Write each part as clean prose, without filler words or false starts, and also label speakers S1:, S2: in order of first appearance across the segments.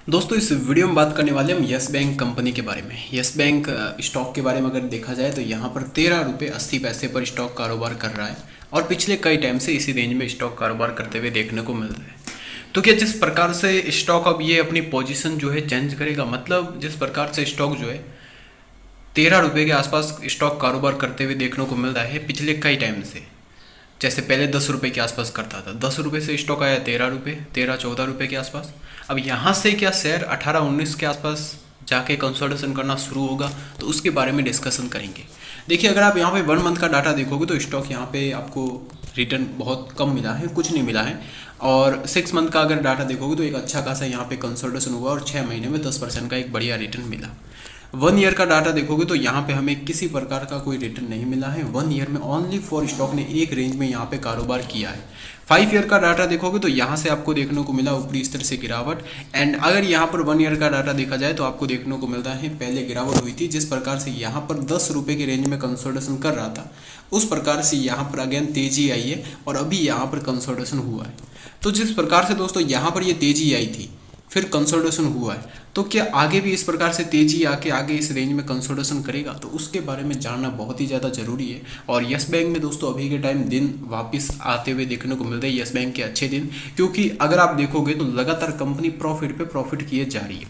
S1: दोस्तों इस वीडियो में बात करने वाले हम यस बैंक कंपनी के बारे में। यस बैंक स्टॉक के बारे में अगर देखा जाए तो यहाँ पर 13 रुपये 80 पैसे पर स्टॉक कारोबार कर रहा है और पिछले कई टाइम से इसी रेंज में स्टॉक कारोबार करते हुए देखने को मिल रहा है। तो क्या जिस प्रकार से स्टॉक अब ये अपनी पोजीशन जो है चेंज करेगा, मतलब जिस प्रकार से स्टॉक जो है 13 रुपये के आसपास स्टॉक कारोबार करते हुए देखने को मिल रहा है पिछले कई टाइम से। जैसे पहले 10 रुपये के आसपास करता था, 10 रुपये से स्टॉक आया 13 रुपये, 13-14 रुपये के आसपास। अब यहाँ से क्या शेयर 18-19 के आसपास जाके कंसोलिडेशन करना शुरू होगा, तो उसके बारे में डिस्कशन करेंगे। देखिए, अगर आप यहाँ पे 1 मंथ का डाटा देखोगे तो स्टॉक यहाँ पे आपको रिटर्न बहुत कम मिला है, कुछ नहीं मिला है। और 6 मंथ का अगर डाटा देखोगे तो एक अच्छा खासा यहाँ पे कंसोलिडेशन हुआ और 6 महीने में 10% का एक बढ़िया रिटर्न मिला। 1 ईयर का डाटा देखोगे तो यहाँ पे हमें किसी प्रकार का कोई रिटर्न नहीं मिला है। 1 ईयर में ओनली फॉर स्टॉक ने एक रेंज में यहाँ पे कारोबार किया है। 5 ईयर का डाटा देखोगे तो यहाँ से आपको देखने को मिला ऊपरी स्तर से गिरावट। एंड अगर यहाँ पर 1 ईयर का डाटा देखा जाए तो आपको देखने को मिलता है पहले गिरावट हुई थी, जिस प्रकार से यहाँ पर 10 रुपये के रेंज में कंसोलिडेशन कर रहा था उस प्रकार से यहाँ पर अगेन तेजी आई है और अभी यहाँ पर कंसोलिडेशन हुआ है। तो जिस प्रकार से दोस्तों यहाँ पर ये तेजी आई थी फिर कंसोलिडेशन हुआ है, तो क्या आगे भी इस प्रकार से तेजी आके आगे इस रेंज में कंसोलिडेशन करेगा, तो उसके बारे में जानना बहुत ही ज़्यादा ज़रूरी है। और यस बैंक में दोस्तों अभी के टाइम दिन वापस आते हुए देखने को मिल रहे हैं, यस बैंक के अच्छे दिन, क्योंकि अगर आप देखोगे तो लगातार कंपनी प्रॉफिट पे प्रॉफिट किए जा रही है।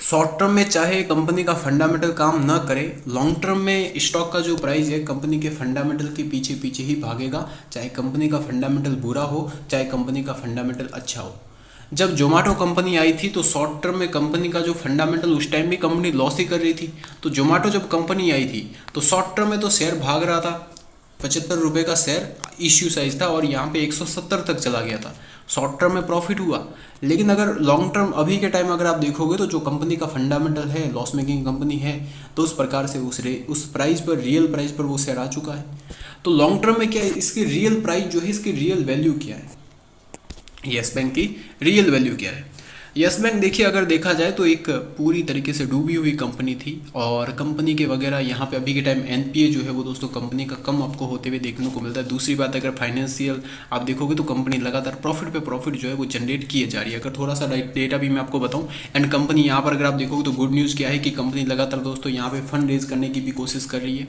S1: शॉर्ट टर्म में चाहे कंपनी का फंडामेंटल काम ना करे, लॉन्ग टर्म में स्टॉक का जो प्राइस है कंपनी के फंडामेंटल के पीछे पीछे ही भागेगा, चाहे कंपनी का फंडामेंटल बुरा हो चाहे कंपनी का फंडामेंटल अच्छा हो। जब जोमेटो कंपनी आई थी तो शॉर्ट टर्म में कंपनी का जो फंडामेंटल, उस टाइम भी कंपनी लॉस ही कर रही थी। तो जोमेटो जब कंपनी आई थी तो शॉर्ट टर्म में तो शेयर भाग रहा था, 75 रुपये का शेयर इश्यू साइज था और यहाँ पे 170 तक चला गया था। शॉर्ट टर्म में प्रॉफिट हुआ, लेकिन अगर लॉन्ग टर्म अभी के टाइम अगर आप देखोगे तो जो कंपनी का फंडामेंटल है, लॉस मेकिंग कंपनी है, तो उस प्रकार से उस प्राइस पर, रियल प्राइस पर वो शेयर आ चुका है। तो लॉन्ग टर्म में क्या है, इसकी रियल प्राइस जो है, इसकी रियल वैल्यू क्या है, यस बैंक की रियल वैल्यू क्या है। यस बैंक देखिए, अगर देखा जाए तो एक पूरी तरीके से डूबी हुई कंपनी थी और कंपनी के वगैरह यहाँ पे अभी के टाइम एनपीए जो है वो दोस्तों कंपनी का कम आपको होते हुए देखने को मिलता है। दूसरी बात, अगर फाइनेंशियल आप देखोगे तो कंपनी लगातार प्रॉफिट पे प्रॉफिट जो है वो जनरेट किए जा रही है। अगर थोड़ा सा डेटा भी मैं आपको बताऊँ, एंड कंपनी यहाँ पर अगर आप देखोगे तो गुड न्यूज़ क्या है कि कंपनी लगातार दोस्तों यहाँ पे फंड रेज करने की भी कोशिश कर रही है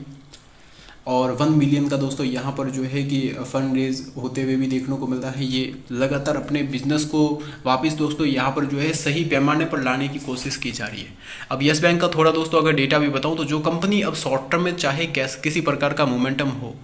S1: और 1 मिलियन का दोस्तों यहाँ पर जो है कि फंड रेज होते हुए भी देखने को मिलता है। ये लगातार अपने बिजनेस को वापस दोस्तों यहाँ पर जो है सही पैमाने पर लाने की कोशिश की जा रही है। अब यस बैंक का थोड़ा दोस्तों अगर डेटा भी बताऊँ तो जो कंपनी अब शॉर्ट टर्म में चाहे किसी प्रकार का मोमेंटम हो,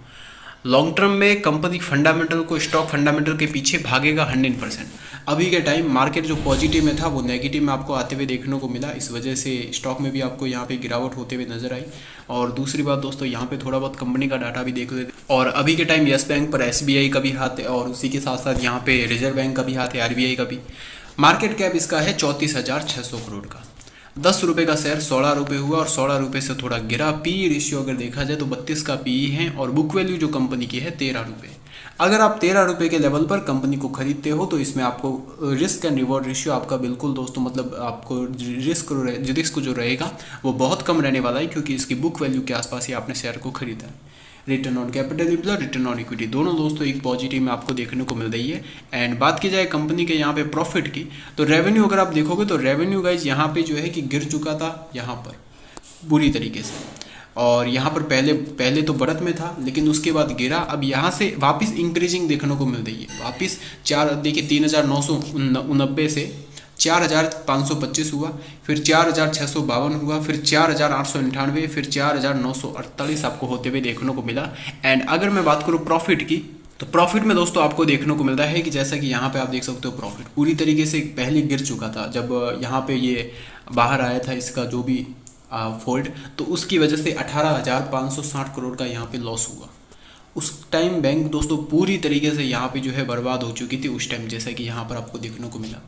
S1: लॉन्ग टर्म में कंपनी फंडामेंटल को, स्टॉक फंडामेंटल के पीछे भागेगा 100%। अभी के टाइम मार्केट जो पॉजिटिव में था वो नेगेटिव में आपको आते हुए देखने को मिला, इस वजह से स्टॉक में भी आपको यहाँ पे गिरावट होते हुए नजर आई। और दूसरी बात दोस्तों, यहाँ पे थोड़ा बहुत कंपनी का डाटा भी देख लेते, और अभी के टाइम यस बैंक पर एसबीआई का भी हाथ है और उसी के साथ साथ यहाँ पे रिजर्व बैंक का भी हाथ है, आरबीआई का भी। मार्केट कैप इसका है 34,600 करोड़ का। 10 रुपये का शेयर 16 रुपये हुआ और 16 रुपये से थोड़ा गिरा। पी रेशियो अगर देखा जाए तो 32 का पी है और बुक वैल्यू जो कंपनी की है 13 रुपये। अगर आप 13 रुपये के लेवल पर कंपनी को खरीदते हो तो इसमें आपको रिस्क एंड रिवॉर्ड रेशियो आपका बिल्कुल दोस्तों, मतलब आपको रिस्क जो रहेगा वो बहुत कम रहने वाला है, क्योंकि इसकी बुक वैल्यू के आसपास ही आपने शेयर को खरीदा है। Return on capital employed, return on equity, दोनों दोस्तों एक पॉजिटिव में आपको देखने को मिल रही है। एंड बात की जाए कंपनी के यहाँ पे प्रॉफिट की, तो रेवेन्यू अगर आप देखोगे तो रेवेन्यू गाइज यहाँ पे जो है कि गिर चुका था यहाँ पर बुरी तरीके से, और यहाँ पर पहले तो बढ़त में था लेकिन उसके बाद गिरा। अब यहाँ से वापस इंक्रीजिंग देखने को मिल रही है, वापस देखिए 3,990 से 4,525 हुआ, फिर 4,652 हुआ, फिर 4,898, फिर 4,948 आपको होते हुए देखने को मिला। एंड अगर मैं बात करूँ प्रॉफिट की, तो प्रॉफिट में दोस्तों आपको देखने को मिलता है कि जैसा कि यहाँ पे आप देख सकते हो प्रॉफिट पूरी तरीके से पहले गिर चुका था जब यहाँ पे ये बाहर आया था इसका जो भी फोल्ड, तो उसकी वजह से 18,560 करोड़ का यहाँ पे लॉस हुआ। उस टाइम बैंक दोस्तों पूरी तरीके से यहाँ पे जो है बर्बाद हो चुकी थी उस टाइम, जैसा कि यहाँ पर आपको देखने को मिला।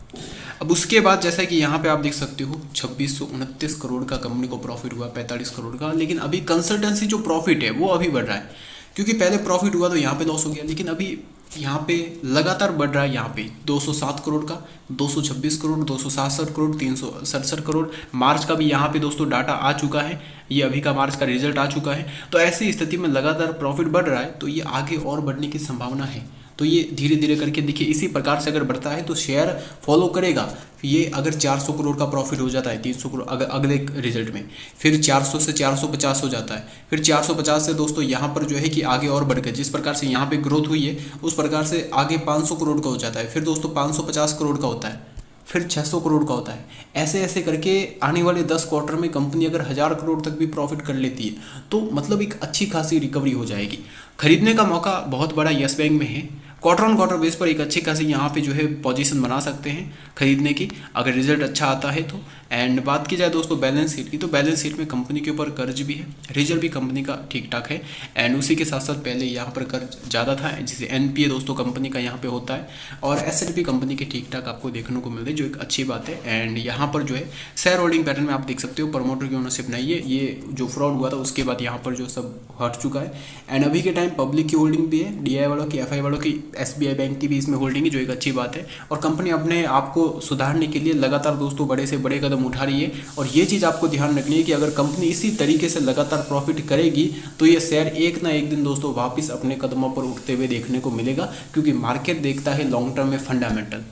S1: अब उसके बाद जैसा कि यहाँ पे आप देख सकते हो 2629 करोड़ का कंपनी को प्रॉफिट हुआ, 45 करोड़ का। लेकिन अभी कंसल्टेंसी जो प्रॉफिट है वो अभी बढ़ रहा है, क्योंकि पहले प्रॉफिट हुआ तो यहाँ पे लॉस हो गया, लेकिन अभी यहाँ पे लगातार बढ़ रहा है। यहाँ पे 207 करोड़ का, 226 करोड़, 267 करोड़, 367 करोड़। मार्च का भी यहाँ पे दोस्तों डाटा आ चुका है, ये अभी का मार्च का रिजल्ट आ चुका है। तो ऐसी स्थिति में लगातार प्रॉफिट बढ़ रहा है, तो ये आगे और बढ़ने की संभावना है। तो ये धीरे धीरे करके देखिए इसी प्रकार से अगर बढ़ता है तो शेयर फॉलो करेगा। ये अगर 400 करोड़ का प्रॉफिट हो जाता है 300 करोड़ अगर अगले रिजल्ट में, फिर 400 से 450 हो जाता है, फिर 450 से दोस्तों यहाँ पर जो है कि आगे और बढ़ गए, जिस प्रकार से यहाँ पे ग्रोथ हुई है उस प्रकार से आगे 500 करोड़ का हो जाता है, फिर दोस्तों 550 करोड़ का होता है, फिर 600 करोड़ का होता है। ऐसे ऐसे करके आने वाले 10 क्वार्टर में कंपनी अगर 1000 करोड़ तक भी प्रॉफिट कर लेती है तो मतलब एक अच्छी खासी रिकवरी हो जाएगी। खरीदने का मौका बहुत बड़ा यस बैंक में है। क्वार्टर ऑन क्वार्टर बेस पर एक अच्छी खासी यहाँ पे जो है पोजीशन बना सकते हैं खरीदने की अगर रिजल्ट अच्छा आता है तो। एंड बात की जाए दोस्तों बैलेंस शीट की, तो बैलेंस शीट में कंपनी के ऊपर कर्ज भी है, रिजल्ट भी कंपनी का ठीक ठाक है। एंड उसी के साथ साथ पहले यहाँ पर कर्ज ज़्यादा था, जिसे एनपीए दोस्तों कंपनी का यहाँ पे होता है, और एसएलपी कंपनी के ठीक ठाक आपको देखने को मिल रही है, जो एक अच्छी बात है। एंड यहाँ पर जो है शेयर होल्डिंग पैटर्न में आप देख सकते हो प्रमोटर की ओनरशिप नहीं है, ये जो फ्रॉड हुआ था उसके बाद यहाँ पर जो सब हट चुका है। एंड अभी के टाइम पब्लिक की होल्डिंग भी है, डीआई वालों की, एफआई वालों की, एसबीआई बैंक की भी इसमें होल्डिंग है, जो एक अच्छी बात है। और कंपनी अपने आप को सुधारने के लिए लगातार दोस्तों बड़े से बड़े कदम उठा रही है। और ये चीज़ आपको ध्यान रखनी है कि अगर कंपनी इसी तरीके से लगातार प्रॉफिट करेगी तो ये शेयर एक ना एक दिन दोस्तों वापस अपने कदमों पर उठते हुए देखने को मिलेगा, क्योंकि मार्केट देखता है लॉन्ग टर्म में फंडामेंटल।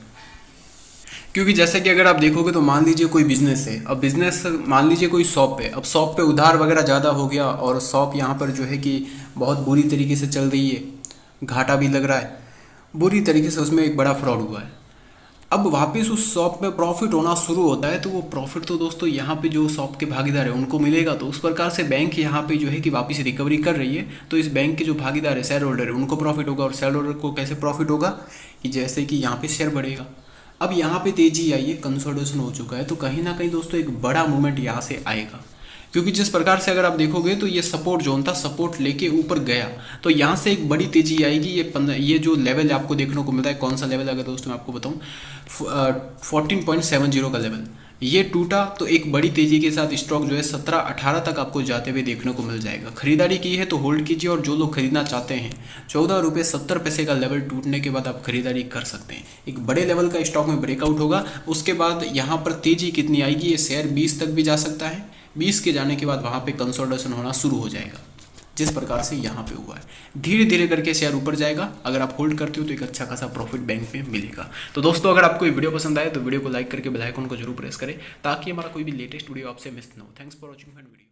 S1: क्योंकि जैसे कि अगर आप देखोगे तो मान लीजिए कोई बिजनेस है, अब बिजनेस मान लीजिए कोई शॉप है, अब शॉप पे उधार वगैरह ज़्यादा हो गया और शॉप यहाँ पर जो है कि बहुत बुरी तरीके से चल रही है, घाटा भी लग रहा है, बुरी तरीके से उसमें एक बड़ा फ्रॉड हुआ है। अब वापस उस शॉप में प्रॉफिट होना शुरू होता है तो वो प्रॉफिट तो दोस्तों यहाँ पे जो शॉप के भागीदार है उनको मिलेगा। तो उस प्रकार से बैंक यहाँ पे जो है कि वापस रिकवरी कर रही है, तो इस बैंक के जो भागीदार है शेयर होल्डर है उनको प्रॉफिट होगा। और शेयर होल्डर को कैसे प्रॉफिट होगा कि जैसे कि यहाँ पे शेयर बढ़ेगा। अब यहाँ पे तेजी आई है, कंसोलिडेशन हो चुका है, तो कहीं ना कहीं दोस्तों एक बड़ा मूवमेंट यहाँ से आएगा। क्योंकि जिस प्रकार से अगर आप देखोगे तो ये सपोर्ट जोन था, सपोर्ट लेके ऊपर गया तो यहाँ से एक बड़ी तेजी आएगी। ये जो लेवल आपको देखने को मिलता है, कौन सा लेवल अगर दोस्तों मैं आपको बताऊँ 14.70 का लेवल, ये टूटा तो एक बड़ी तेजी के साथ स्टॉक जो है 17-18 तक आपको जाते हुए देखने को मिल जाएगा। खरीदारी की है तो होल्ड कीजिए, और जो लोग खरीदना चाहते हैं 14 रुपये 70 पैसे का लेवल टूटने के बाद आप खरीदारी कर सकते हैं। एक बड़े लेवल का स्टॉक में ब्रेकआउट होगा, उसके बाद यहाँ पर तेजी कितनी आएगी, ये शेयर 20 तक भी जा सकता है। 20 के जाने के बाद वहाँ पे कंसोलिडेशन होना शुरू हो जाएगा, जिस प्रकार से यहाँ पे हुआ है। धीरे धीरे करके शेयर ऊपर जाएगा, अगर आप होल्ड करते हो तो एक अच्छा खासा प्रॉफिट बैंक में मिलेगा। तो दोस्तों अगर आपको ये वीडियो पसंद आए तो वीडियो को लाइक करके बेल आइकन को जरूर प्रेस करें, ताकि हमारा कोई भी लेटेस्ट वीडियो आपसे मिस ना हो। Thanks for watching my video.